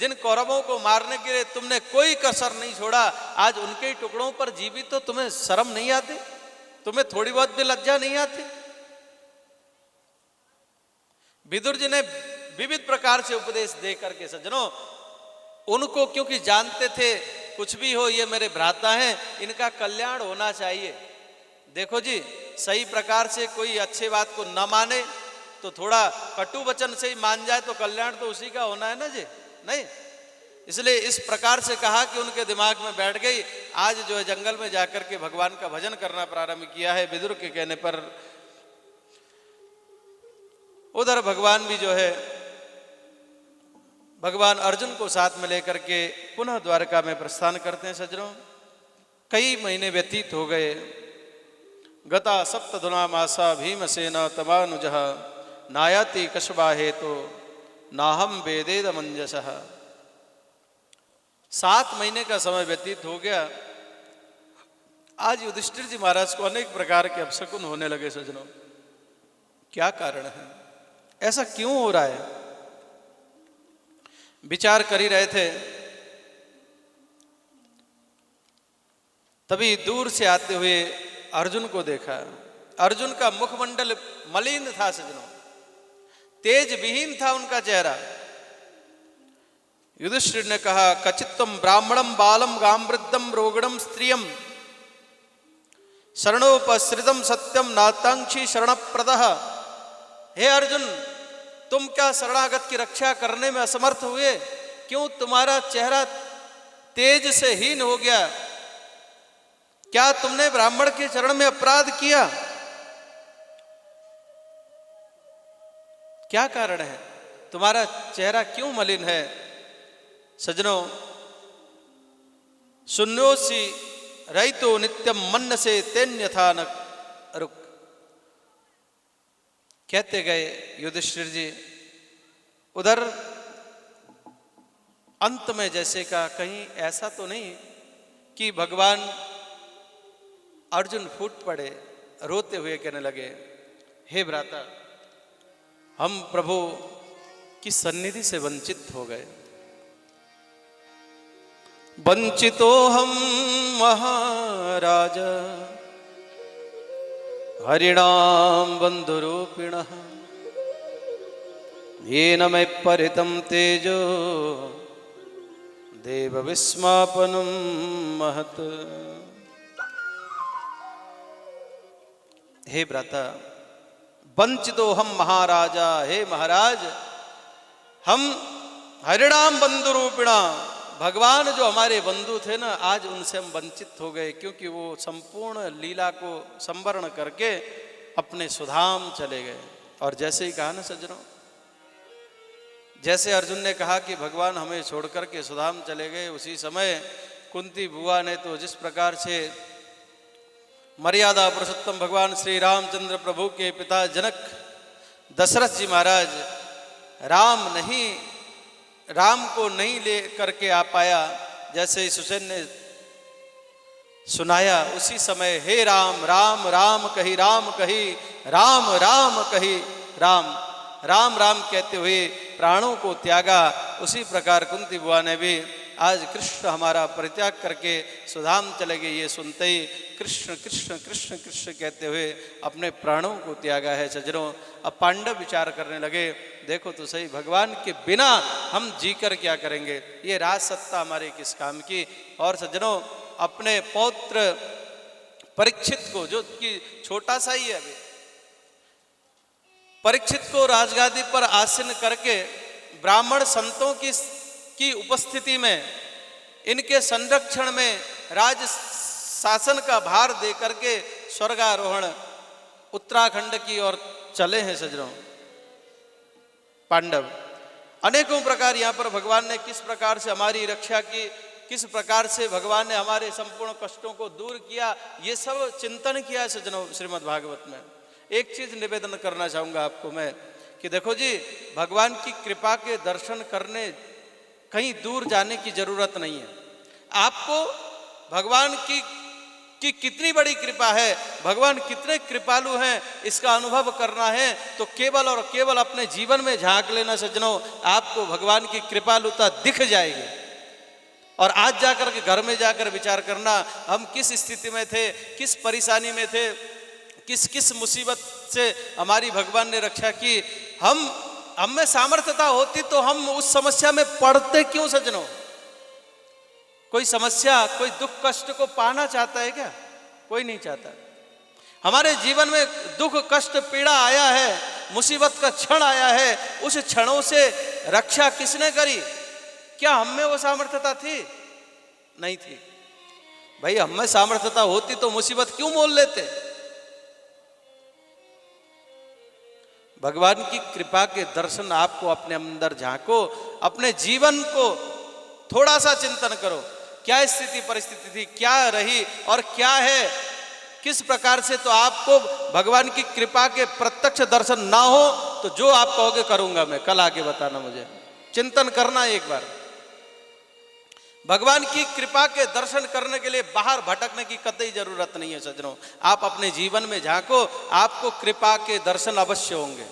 जिन कौरवों को मारने के लिए तुमने कोई कसर नहीं छोड़ा, आज उनके ही टुकड़ों पर जीवित तो तुम्हें शर्म नहीं आती? तुम्हें थोड़ी बहुत भी लज्जा नहीं आती? विदुर जी ने विविध प्रकार से उपदेश दे करके सज्जनों उनको, क्योंकि जानते थे कुछ भी हो ये मेरे भ्राता हैं, इनका कल्याण होना चाहिए। देखो जी, सही प्रकार से कोई अच्छी बात को न माने तो थोड़ा कटु वचन से ही मान जाए तो कल्याण तो उसी का होना है ना जी, नहीं? इसलिए इस प्रकार से कहा कि उनके दिमाग में बैठ गई। आज जो है जंगल में जाकर के भगवान का भजन करना प्रारंभ किया है विदुर के कहने पर। उधर भगवान भी जो है भगवान अर्जुन को साथ में लेकर के पुनः द्वारका में प्रस्थान करते हैं सज्जनों। कई महीने व्यतीत हो गए। गता सप्तधुना मासा भीमसेन तमानुजः नायाति कशबा हेतु नाहम वेदेद मंजसः। 7 महीने का समय व्यतीत हो गया। आज युधिष्ठिर जी महाराज को अनेक प्रकार के अपशकुन होने लगे सज्जनों। क्या कारण है, ऐसा क्यों हो रहा है? विचार कर ही रहे थे, तभी दूर से आते हुए अर्जुन को देखा। अर्जुन का मुखमंडल मलिन था सज्जनों, तेज विहीन था उनका चेहरा। युधिष्ठिर ने कहा, कचित्तम ब्राह्मणम बालम गाम्वृद्धम रोगणम स्त्रियम शरणोपसृतम सत्यम नातांक्षी शरणप्रदः। हे अर्जुन, तुम क्या शरणागत की रक्षा करने में असमर्थ हुए? क्यों तुम्हारा चेहरा तेज से हीन हो गया? क्या तुमने ब्राह्मण के चरण में अपराध किया? क्या कारण है, तुम्हारा चेहरा क्यों मलिन है? सज्जनों, शून्योसी रहितो नित्यम मन्न से तेन्यथा न रुक। कहते गए युधिष्ठिर जी। उधर अंत में जैसे का कहीं ऐसा तो नहीं कि भगवान अर्जुन फूट पड़े, रोते हुए कहने लगे, हे भ्राता, हम प्रभु की सन्निधि से वंचित हो गए। वंचितो हम महाराज हरिणाम बंधुरूपिणः येन मयि परितं तेजो देव विस्मापनं महत्। हे भ्राता, वंचितो हम महाराजा, हे महाराज, हम हरिणाम बंधुरूपिणा, भगवान जो हमारे बंधु थे ना, आज उनसे हम वंचित हो गए, क्योंकि वो संपूर्ण लीला को संवरण करके अपने सुधाम चले गए। और जैसे ही कहा ना सज्जनों, जैसे अर्जुन ने कहा कि भगवान हमें छोड़कर के सुधाम चले गए, उसी समय कुंती बुआ ने तो जिस प्रकार से मर्यादा पुरुषोत्तम भगवान श्री रामचंद्र प्रभु के पिता जनक दशरथ जी महाराज राम को नहीं ले करके आ पाया, जैसे ही सुसेन ने सुनाया, उसी समय हे राम राम राम कही राम कही राम राम कही राम राम राम कहते हुए प्राणों को त्यागा। उसी प्रकार कुंती बुआ ने भी आज कृष्ण हमारा परित्याग करके सुधाम चले गए, ये सुनते ही कृष्ण कृष्ण कृष्ण कृष्ण कहते हुए अपने प्राणों को त्यागा है सज्जनों। अब पांडव विचार करने लगे, देखो तो सही, भगवान के बिना हम जीकर क्या करेंगे, ये राज सत्ता हमारे किस काम की। और सज्जनों, अपने पौत्र परीक्षित को, जो कि छोटा सा ही है अभी, परीक्षित को राजगादी पर आसीन करके ब्राह्मण संतों की उपस्थिति में इनके संरक्षण में राज शासन का भार दे करके स्वर्गारोहण उत्तराखंड की ओर चले हैं सज्जनों पांडव। अनेकों प्रकार यहाँ पर भगवान ने किस प्रकार से हमारी रक्षा की, किस प्रकार से भगवान ने हमारे संपूर्ण कष्टों को दूर किया, ये सब चिंतन किया है सज्जनों श्रीमद् भागवत में। एक चीज निवेदन करना चाहूंगा आपको मैं कि देखो जी, भगवान की कृपा के दर्शन करने कहीं दूर जाने की जरूरत नहीं है। आपको भगवान की कि कितनी बड़ी कृपा है, भगवान कितने कृपालु हैं, इसका अनुभव करना है तो केवल और केवल अपने जीवन में झांक लेना सज्जनों, आपको भगवान की कृपालुता दिख जाएगी। और आज जाकर के घर में जाकर विचार करना, हम किस स्थिति में थे, किस परेशानी में थे, किस किस मुसीबत से हमारी भगवान ने रक्षा की। हम में सामर्थ्यता होती तो हम उस समस्या में पड़ते क्यों सज्जनों? कोई समस्या, कोई दुख कष्ट को पाना चाहता है क्या? कोई नहीं चाहता। हमारे जीवन में दुख कष्ट पीड़ा आया है, मुसीबत का क्षण आया है, उस क्षणों से रक्षा किसने करी? क्या हम में वो सामर्थ्यता थी? नहीं थी। भाई हम में सामर्थ्यता होती तो मुसीबत क्यों मोल लेते? भगवान की कृपा के दर्शन आपको अपने अंदर झांको, अपने जीवन को थोड़ा सा चिंतन करो, क्या स्थिति परिस्थिति थी, क्या रही और क्या है, किस प्रकार से। तो आपको भगवान की कृपा के प्रत्यक्ष दर्शन ना हो तो जो आप कहोगे करूंगा मैं, कल आके बताना मुझे। चिंतन करना एक बार। भगवान की कृपा के दर्शन करने के लिए बाहर भटकने की कतई जरूरत नहीं है सज्जनों। आप अपने जीवन में झांको, आपको कृपा के दर्शन अवश्य होंगे।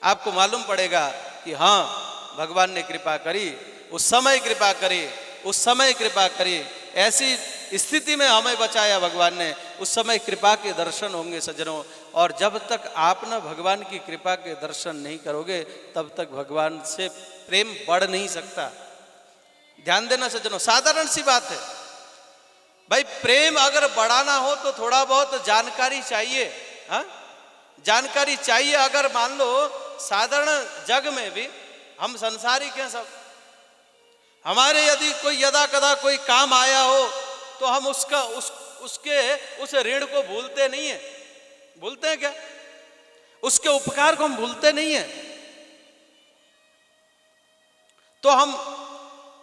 आपको मालूम पड़ेगा कि हाँ भगवान ने कृपा करी, उस समय कृपा करी, उस समय कृपा करी, ऐसी स्थिति में हमें बचाया भगवान ने, उस समय कृपा के दर्शन होंगे सज्जनों। और जब तक आप न भगवान की कृपा के दर्शन नहीं करोगे तब तक भगवान से प्रेम बढ़ नहीं सकता। ध्यान देना सज्जनों, साधारण सी बात है भाई। प्रेम अगर बढ़ाना हो तो थोड़ा बहुत जानकारी चाहिए। हाँ, जानकारी चाहिए। अगर मान लो साधारण जग में भी हम संसारिक हैं सब, हमारे यदि कोई यदा कदा कोई काम आया हो तो हम उस ऋण को भूलते नहीं है। भूलते हैं क्या? उसके उपकार को हम भूलते नहीं है। तो हम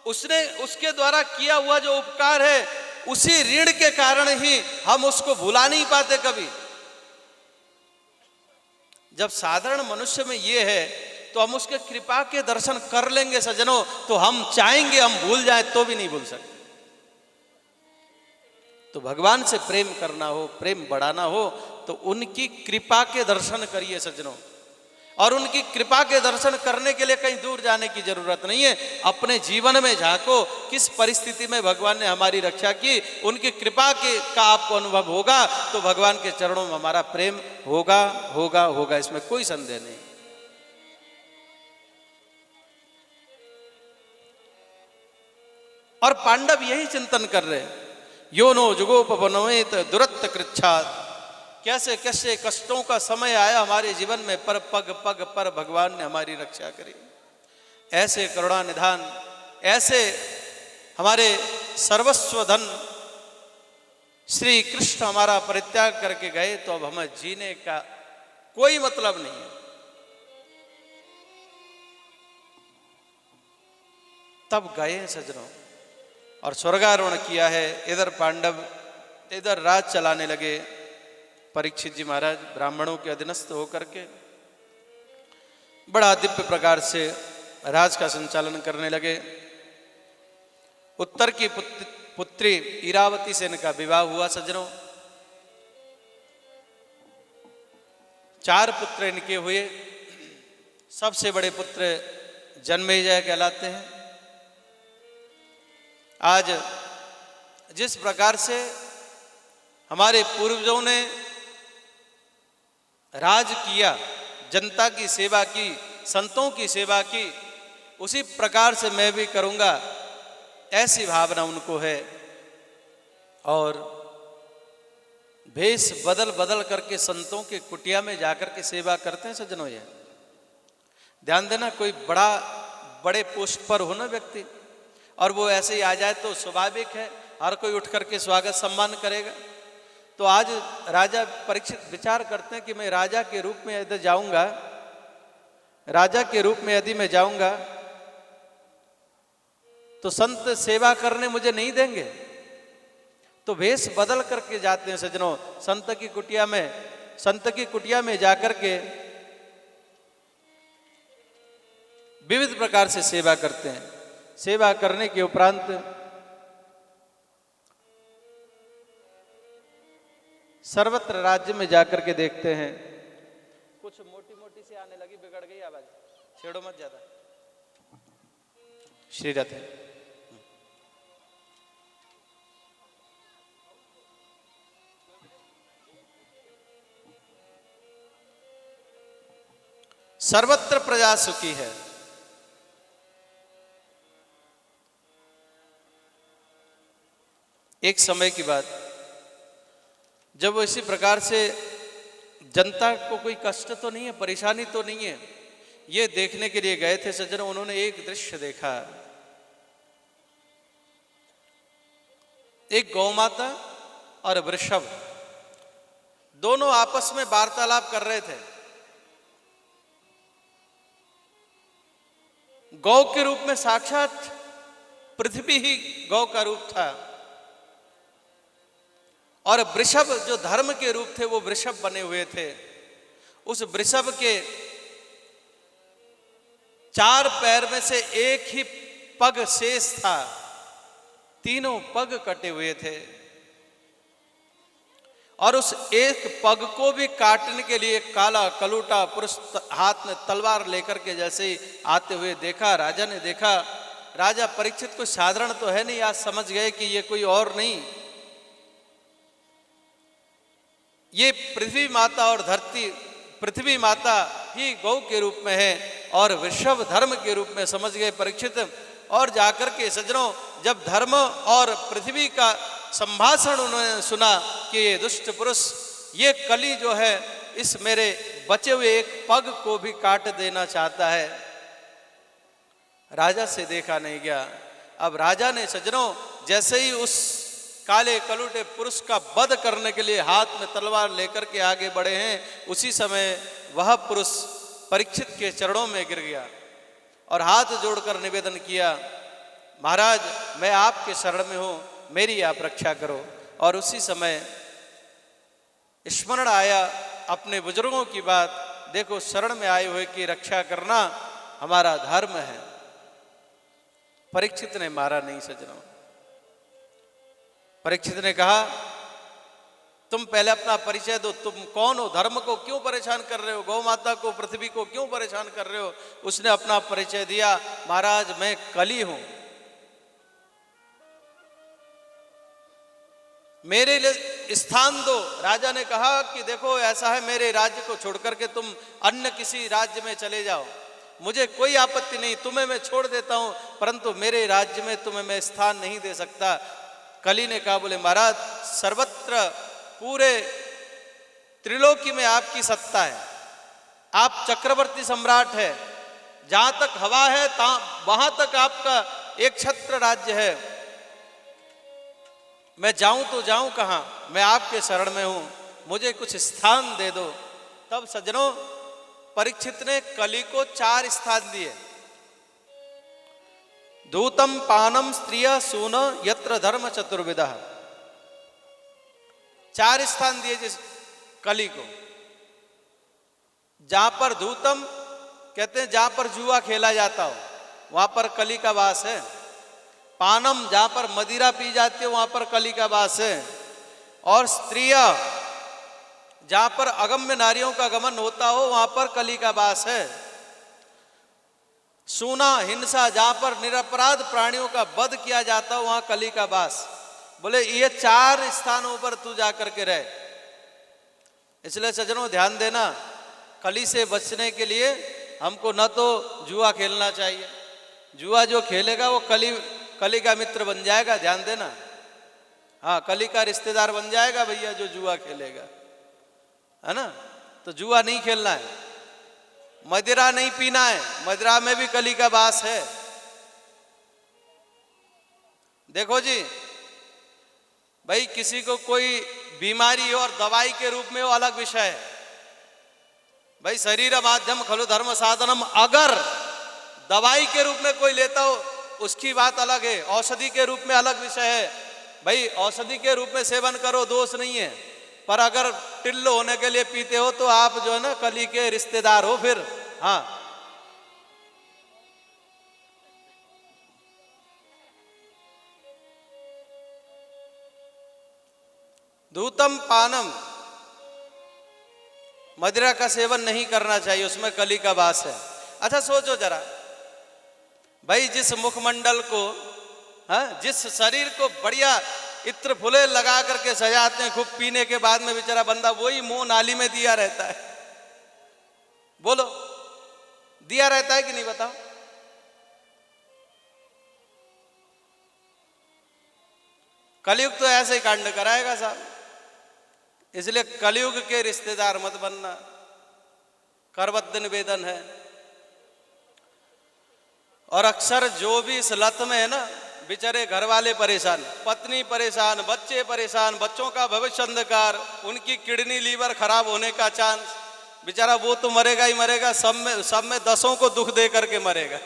उसके द्वारा किया हुआ जो उपकार है, उसी ऋण के कारण ही हम उसको भुला नहीं पाते कभी। जब साधारण मनुष्य में ये है तो हम उसके कृपा के दर्शन कर लेंगे सज्जनों, तो हम चाहेंगे हम भूल जाए तो भी नहीं भूल सकते। तो भगवान से प्रेम करना हो, प्रेम बढ़ाना हो तो उनकी कृपा के दर्शन करिए सज्जनों। और उनकी कृपा के दर्शन करने के लिए कहीं दूर जाने की जरूरत नहीं है। अपने जीवन में झांको, किस परिस्थिति में भगवान ने हमारी रक्षा की, उनकी कृपा का आपको अनुभव होगा तो भगवान के चरणों में हमारा प्रेम होगा होगा होगा, इसमें कोई संदेह नहीं। और पांडव यही चिंतन कर रहे हैं, यो नो जुगोपवनोत दुरत्त कृच्छात। कैसे कैसे कष्टों का समय आया हमारे जीवन में, पर पग पग पर भगवान ने हमारी रक्षा करी। ऐसे करुणा निधान, ऐसे हमारे सर्वस्व धन श्री कृष्ण हमारा परित्याग करके गए तो अब हमें जीने का कोई मतलब नहीं है। तब गए सज्जनों और स्वर्गारोहण किया है। इधर पांडव इधर राज चलाने लगे। परीक्षित जी महाराज ब्राह्मणों के अधीनस्थ होकर के बड़ा दिव्य प्रकार से राज का संचालन करने लगे। उत्तर की पुत्री इरावती से इनका विवाह हुआ सज्जनों। 4 पुत्र इनके हुए। सबसे बड़े पुत्र जन्मेजय कहलाते हैं। आज जिस प्रकार से हमारे पूर्वजों ने राज किया, जनता की सेवा की, संतों की सेवा की, उसी प्रकार से मैं भी करूंगा, ऐसी भावना उनको है। और भेष बदल बदल करके संतों के कुटिया में जाकर के सेवा करते हैं सज्जनों। ये ध्यान देना, कोई बड़े पोस्ट पर हो ना व्यक्ति और वो ऐसे ही आ जाए तो स्वाभाविक है हर कोई उठ करके स्वागत सम्मान करेगा। तो आज राजा परीक्षित विचार करते हैं कि मैं राजा के रूप में यदि जाऊंगा, राजा के रूप में यदि मैं जाऊंगा तो संत सेवा करने मुझे नहीं देंगे। तो भेष बदल करके जाते हैं सज्जनों संत की कुटिया में जाकर के विविध प्रकार से सेवा करते हैं। सेवा करने के उपरांत सर्वत्र राज्य में जाकर के देखते हैं, कुछ मोटी मोटी सी आने लगी, बिगड़ गई आवाज, छेड़ो मत ज्यादा। श्री रथ है। सर्वत्र प्रजा सुखी है। एक समय की बात, जब वो इसी प्रकार से जनता को कोई कष्ट तो नहीं है, परेशानी तो नहीं है, ये देखने के लिए गए थे सज्जनों। उन्होंने एक दृश्य देखा, एक गौ माता और वृषभ दोनों आपस में वार्तालाप कर रहे थे। गौ के रूप में साक्षात पृथ्वी ही गौ का रूप था, और वृषभ जो धर्म के रूप थे वो वृषभ बने हुए थे। उस वृषभ के 4 पैर में से एक ही पग शेष था, तीनों पग कटे हुए थे। और उस एक पग को भी काटने के लिए काला कलूटा पुरुष हाथ में तलवार लेकर के जैसे ही आते हुए देखा, राजा ने देखा। राजा परीक्षित कोई साधारण तो है नहीं, आज समझ गए कि ये कोई और नहीं, ये पृथ्वी माता और धरती, पृथ्वी माता ही गौ के रूप में है और वृषभ धर्म के रूप में समझ गए परीक्षित। और जाकर के सज्जनों, जब धर्म और पृथ्वी का संभाषण उन्होंने सुना कि ये दुष्ट पुरुष, ये कली जो है, इस मेरे बचे हुए एक पग को भी काट देना चाहता है, राजा से देखा नहीं गया। अब राजा ने सज्जनों जैसे ही उस काले कलूटे पुरुष का वध करने के लिए हाथ में तलवार लेकर के आगे बढ़े हैं, उसी समय वह पुरुष परीक्षित के चरणों में गिर गया और हाथ जोड़कर निवेदन किया, महाराज मैं आपके शरण में हूं, मेरी आप रक्षा करो। और उसी समय स्मरण आया अपने बुजुर्गों की बात, देखो शरण में आए हुए की रक्षा करना हमारा धर्म है। परीक्षित ने मारा नहीं सज्जनों। परीक्षित ने कहा, तुम पहले अपना परिचय दो, तुम कौन हो, धर्म को क्यों परेशान कर रहे हो, गौ माता को, पृथ्वी को क्यों परेशान कर रहे हो। उसने अपना परिचय दिया, महाराज मैं कली हूं, मेरे लिए स्थान दो। राजा ने कहा कि देखो ऐसा है, मेरे राज्य को छोड़कर के तुम अन्य किसी राज्य में चले जाओ, मुझे कोई आपत्ति नहीं, तुम्हें मैं छोड़ देता हूं, परंतु मेरे राज्य में तुम्हें मैं स्थान नहीं दे सकता। कली ने कहा, बोले महाराज सर्वत्र पूरे त्रिलोकी में आपकी सत्ता है, आप चक्रवर्ती सम्राट है, जहां तक हवा है वहां तक आपका एक छत्र राज्य है, मैं जाऊं तो जाऊं कहां, मैं आपके शरण में हूं, मुझे कुछ स्थान दे दो। तब सज्जनों परीक्षित ने कली को 4 स्थान दिए, दूतम पानम स्त्रिय सून यत्र धर्म चतुर्विदा, 4 स्थान दिए जिस कली को। जहां पर दूतम कहते हैं जहां पर जुआ खेला जाता हो वहां पर कली का वास है, पानम जहां पर मदिरा पी जाती है वहां पर कली का वास है, और स्त्रिय जहां पर अगम्य नारियों का गमन होता हो वहां पर कली का वास है, सूना हिंसा जहां पर निरपराध प्राणियों का वध किया जाता हो वहां कली का वास। बोले ये 4 स्थानों पर तू जाकर के रहे। इसलिए सज्जनों ध्यान देना, कली से बचने के लिए हमको न तो जुआ खेलना चाहिए, जुआ जो खेलेगा वो कली का मित्र बन जाएगा, ध्यान देना। हाँ, कली का रिश्तेदार बन जाएगा भैया जो जुआ खेलेगा, है ना। तो जुआ नहीं खेलना है, मदिरा नहीं पीना है, मदिरा में भी कली का वास है। देखो जी भाई, किसी को कोई बीमारी हो और दवाई के रूप में वो अलग विषय है भाई, शरीर माध्यम खलु धर्म साधनम, अगर दवाई के रूप में कोई लेता हो उसकी बात अलग है, औषधि के रूप में अलग विषय है भाई, औषधि के रूप में सेवन करो दोष नहीं है, पर अगर टिल्लो होने के लिए पीते हो तो आप जो है ना कली के रिश्तेदार हो फिर। हाँ, दूतम पानम मदिरा का सेवन नहीं करना चाहिए, उसमें कली का वास है। अच्छा सोचो जरा भाई, जिस मुखमंडल को, हाँ, जिस शरीर को बढ़िया इत्र फुले लगा करके सजाते हैं, खूब पीने के बाद में बेचारा बंदा वही मुंह नाली में दिया रहता है। बोलो, दिया रहता है कि नहीं बताओ? कलयुग तो ऐसे ही कांड कराएगा साहब। इसलिए कलयुग के रिश्तेदार मत बनना, करबद्ध निवेदन है। और अक्सर जो भी इस लत में है ना, बेचारे घर वाले परेशान, पत्नी परेशान, बच्चे परेशान, बच्चों का भविष्य अंधकार, उनकी किडनी लीवर खराब होने का चांस, बेचारा वो तो मरेगा ही मरेगा, सब में दसों को दुख दे करके मरेगा।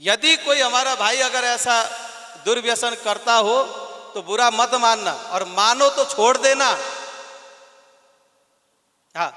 यदि कोई हमारा भाई अगर ऐसा दुर्व्यसन करता हो तो बुरा मत मानना, और मानो तो छोड़ देना। हाँ,